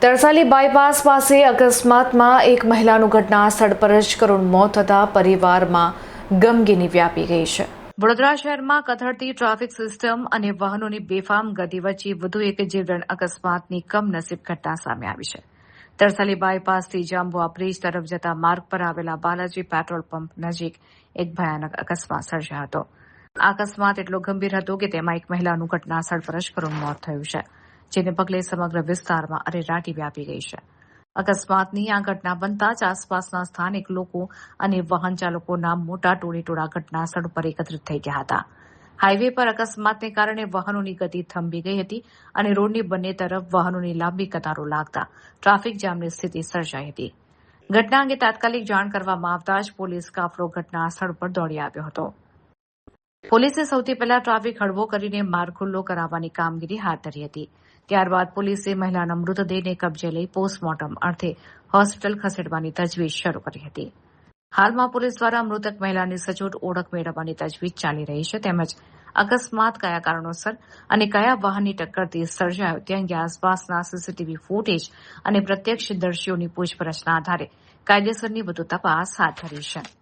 Tarsali bypass પાસે અકસ્માતમાં એક મહિલાનું ઘટના સ્થળ પર જ કરુણ મોત થતા પરિવારમાં ગમગીની વ્યાપી ગઈ છે. વડોદરા શહેરમાં કથળતી ટ્રાફિક સિસ્ટમ અને વાહનોની બેફામ ગતિ વચ્ચે વધુ એક જીવલેણ અકસ્માતની કમનસીબ ઘટના સામે આવી છે. તરસાલી બાયપાસથી જાંબુઆ બ્રિજ તરફ જતા માર્ગ પર આવેલા બાલાજી પેટ્રોલ પંપ નજીક એક ભયાનક અકસ્માત સર્જાયો હતો. આ અકસ્માત એટલો ગંભીર હતો કે તેમાં એક મહિલાનું ઘટના સ્થળ પર જ કરુણ મોત થયું છે, જેને પગલે સમગ્ર વિસ્તારમાં અરેરાટી વ્યાપી ગઈ છે. અકસ્માતની આ ઘટના બનતા જ આસપાસના સ્થાનિક લોકો અને વાહન ચાલકોના મોટા ટોળેટોળા ઘટના સ્થળ પર એકત્રિત થઈ ગયા હતા. હાઈવે પર અકસ્માતને કારણે વાહનોની ગતિ થંભી ગઈ હતી અને રોડની બંને તરફ વાહનોની લાંબી કતારો લાગતા ટ્રાફિક જામની સ્થિતિ સર્જાઈ હતી. ઘટના અંગે તાત્કાલિક જાણ કરવામાં આવતા જ પોલીસ કાફલો ઘટના સ્થળ પર દોડી આવ્યો હતો. પોલીસે સૌથી પહેલા ટ્રાફિક હળવો કરીને માર્ગ ખુલ્લો કરાવવાની કામગીરી હાથ ધરી હતી. ત્યારબાદ પોલીસે મહિલાના મૃતદેહને કબજે લઈ પોસ્ટમોર્ટમ અર્થે હોસ્પિટલ ખસેડવાની તજવીજ શરૂ કરી હતી. હાલમાં પોલીસ દ્વારા મૃતક મહિલાની સચોટ ઓળખ મેળવવાની તજવીજ ચાલી રહી છે, તેમજ અકસ્માત કયા કારણોસર અને કયા વાહનની ટક્કરથી સર્જાયો તે અંગે આસપાસના સીસીટીવી ફૂટેજ અને પ્રત્યક્ષદર્શીઓની પૂછપરછના આધારે કાયદેસરની વધુ તપાસ હાથ ધરી છે.